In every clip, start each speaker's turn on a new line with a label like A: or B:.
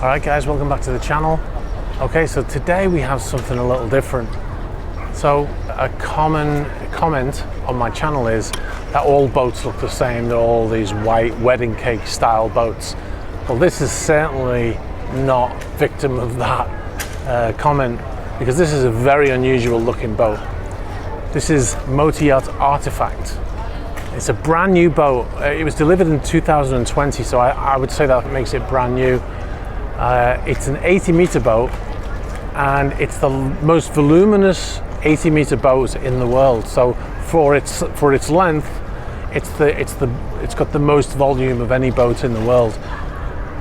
A: Alright guys, welcome back to the channel. Okay, so today we have something a little different. So a common comment on my channel is that all boats look the same, they're all these white wedding cake style boats. Well, this is certainly not victim of that comment, because this is a very unusual looking boat. This is Motor Yacht Artifact. It's a brand new boat. It was delivered in 2020, so I would say that makes it brand new. It's an 80-meter boat, and it's the most voluminous 80-meter boat in the world. So for its length, it's got the most volume of any boat in the world.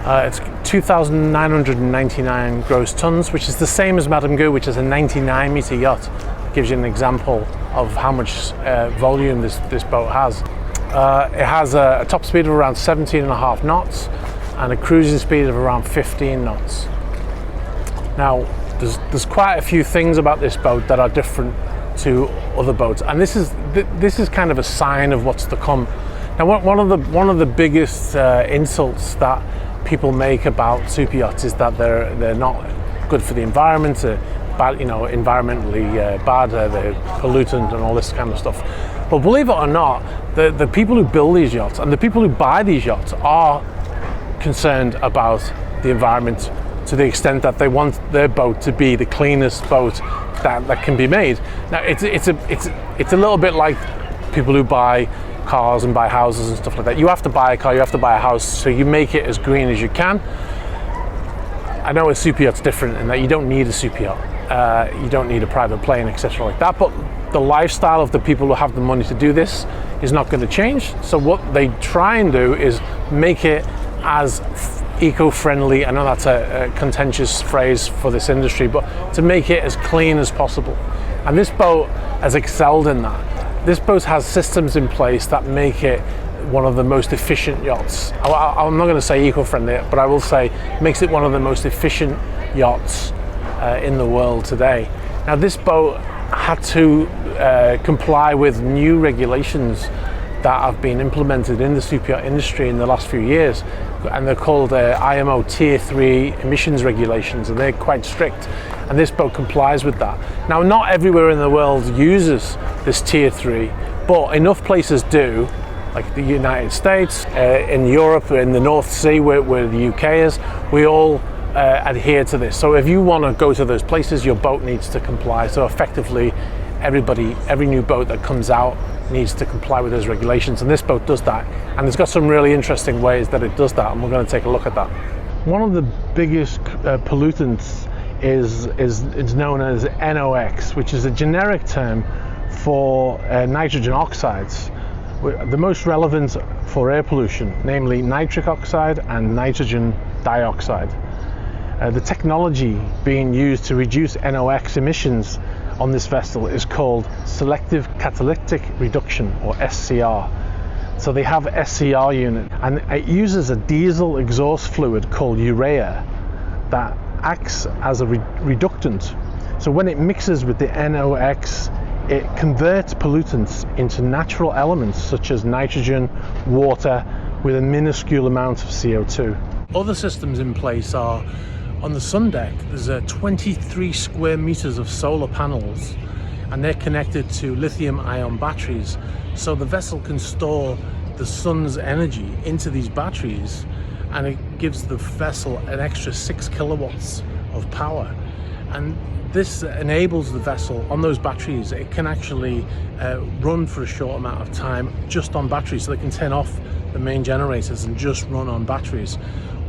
A: It's 2,999 gross tons, which is the same as Madame Goo, which is a 99-meter yacht. It gives you an example of how much volume this boat has. It has a top speed of around 17.5 knots and a cruising speed of around 15 knots. Now, there's quite a few things about this boat that are different to other boats, and this is kind of a sign of what's to come. Now, one of the biggest insults that people make about super yachts is that they're not good for the environment, bad, environmentally bad, they're pollutant and all this kind of stuff. But believe it or not, the people who build these yachts and the people who buy these yachts are concerned about the environment to the extent that they want their boat to be the cleanest boat that can be made. Now, it's a little bit like people who buy cars and buy houses and stuff like that. You have to buy a car, you have to buy a house, so you make it as green as you can. I know a super yacht's different in that you don't need a super yacht, you don't need a private plane, etc. like that, but the lifestyle of the people who have the money to do this is not going to change. So what they try and do is make it as eco-friendly, I know that's a contentious phrase for this industry, but to make it as clean as possible. And this boat has excelled in that. This boat has systems in place that make it one of the most efficient yachts. I'm not going to say eco-friendly, but I will say makes it one of the most efficient yachts in the world today. Now, this boat had to comply with new regulations that have been implemented in the super yacht industry in the last few years, and they're called IMO Tier 3 emissions regulations, and they're quite strict, and this boat complies with that. Now, not everywhere in the world uses this Tier 3, but enough places do, like the United States, in Europe, in the North Sea where the UK is, we all adhere to this. So if you want to go to those places, your boat needs to comply. So effectively, every new boat that comes out needs to comply with those regulations, and this boat does that, and it's got some really interesting ways that it does that, and we're going to take a look at that. One of the biggest pollutants is known as NOx, which is a generic term for nitrogen oxides. The most relevant for air pollution, namely nitric oxide and nitrogen dioxide. The technology being used to reduce NOx emissions on this vessel is called selective catalytic reduction, or SCR. So they have SCR unit, and it uses a diesel exhaust fluid called urea that acts as a reductant. So when it mixes with the NOx, it converts pollutants into natural elements such as nitrogen, water, with a minuscule amount of CO2. Other systems in place are, on the sun deck, there's 23 square meters of solar panels, and they're connected to lithium-ion batteries. So the vessel can store the sun's energy into these batteries, and it gives the vessel an extra 6 kilowatts of power. And this enables the vessel on those batteries. It can actually run for a short amount of time just on batteries, so they can turn off the main generators and just run on batteries.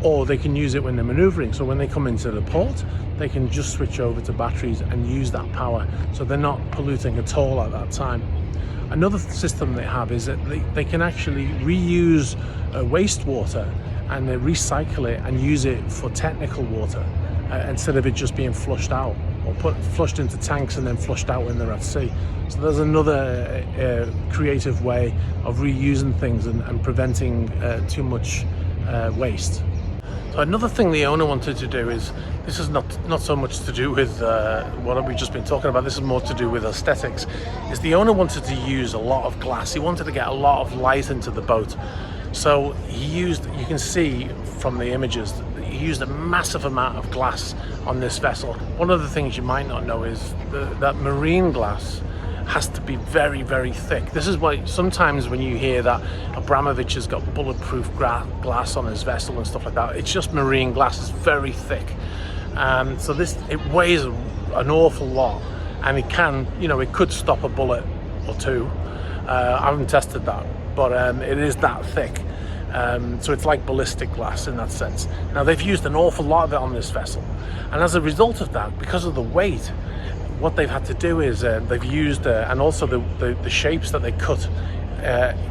A: Or they can use it when they're maneuvering. So when they come into the port, they can just switch over to batteries and use that power. So they're not polluting at all at that time. Another system they have is that they can actually reuse wastewater, and they recycle it and use it for technical water instead of it just being flushed out, or flushed into tanks and then flushed out when they're at sea. So there's another creative way of reusing things and preventing too much waste. So another thing the owner wanted to do is, this is not so much to do with what we've just been talking about, this is more to do with aesthetics, is the owner wanted to use a lot of glass. He wanted to get a lot of light into the boat. So he used, you can see from the images, he used a massive amount of glass on this vessel. One of the things you might not know is that marine glass has to be very, very thick. This is why sometimes when you hear that Abramovich has got bulletproof glass on his vessel and stuff like that, it's just marine glass. It's very thick. So it weighs an awful lot, and it can, it could stop a bullet or two. I haven't tested that, but it is that thick. So it's like ballistic glass in that sense. Now they've used an awful lot of it on this vessel, and as a result of that, because of the weight, what they've had to do is they've used, and also the shapes that they cut,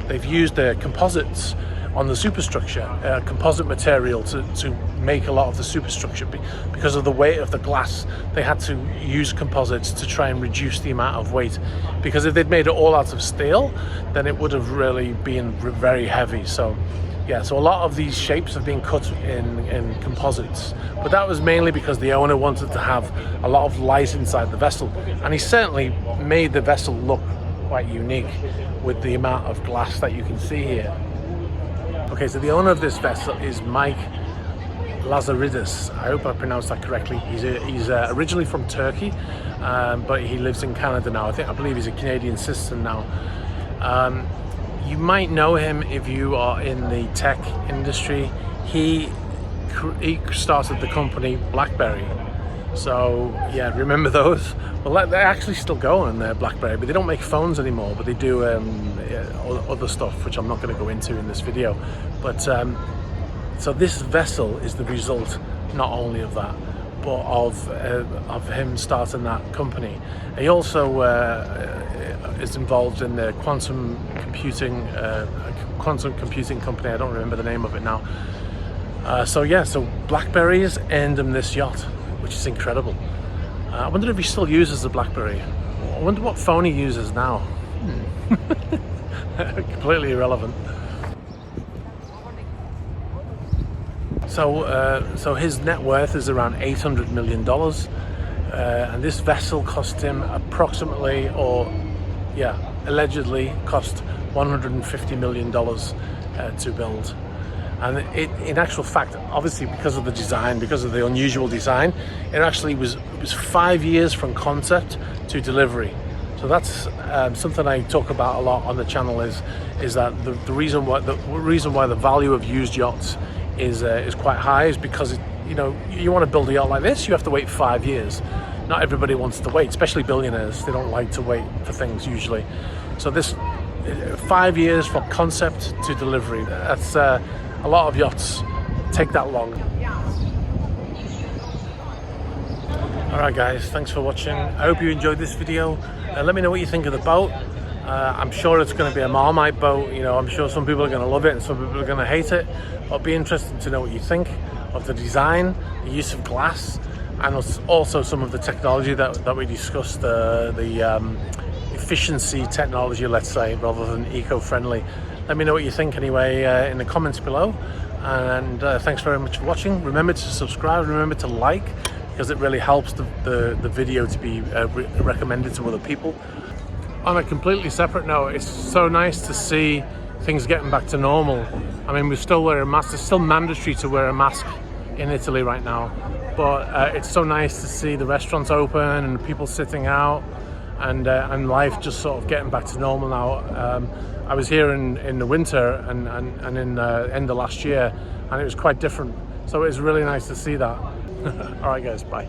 A: they've used composites on the superstructure, composite material to make a lot of the superstructure. Because of the weight of the glass, they had to use composites to try and reduce the amount of weight, because if they'd made it all out of steel, then it would have really been very heavy. So a lot of these shapes have been cut in composites, but that was mainly because the owner wanted to have a lot of light inside the vessel, and he certainly made the vessel look quite unique with the amount of glass that you can see here. Okay, so the owner of this vessel is Mike Lazaridis. I hope I pronounced that correctly. He's originally from Turkey, but he lives in Canada now. I believe he's a Canadian citizen now. You might know him if you are in the tech industry. He started the company BlackBerry. So yeah, remember those? Well, they're actually still going, BlackBerry, but they don't make phones anymore, but they do other stuff, which I'm not going to go into in this video. But so this vessel is the result not only of that, but of him starting that company. He also is involved in the quantum computing company. I don't remember the name of it now. So BlackBerry's earned him this yacht, which is incredible. I wonder if he still uses the BlackBerry. I wonder what phone he uses now. Completely irrelevant. So his net worth is around $800 million, and this vessel cost him allegedly cost $150 million to build. And in actual fact, obviously because of the design, because of the unusual design, it actually was 5 years from concept to delivery. So that's something I talk about a lot on the channel. Is that the reason why the value of used yachts is quite high is because you want to build a yacht like this, you have to wait 5 years. Not everybody wants to wait, especially billionaires. They don't like to wait for things usually. So this 5 years from concept to delivery. That's a lot of yachts take that long. Alright guys, thanks for watching. I hope you enjoyed this video. Let me know what you think of the boat. I'm sure it's going to be a Marmite boat. I'm sure some people are going to love it and some people are going to hate it. But it'll be interesting to know what you think of the design, the use of glass, and also some of the technology that we discussed, the efficiency technology, let's say, rather than eco-friendly. Let me know what you think anyway in the comments below, and thanks very much for watching. Remember to subscribe, remember to like, because it really helps the video to be recommended to other people. On a completely separate note, it's so nice to see things getting back to normal. I mean, we still wear a mask. It's still mandatory to wear a mask in Italy right now, but it's so nice to see the restaurants open and people sitting out, and life just sort of getting back to normal now. I was here in the winter and in the end of last year, and it was quite different. So it was really nice to see that. All right, guys, bye.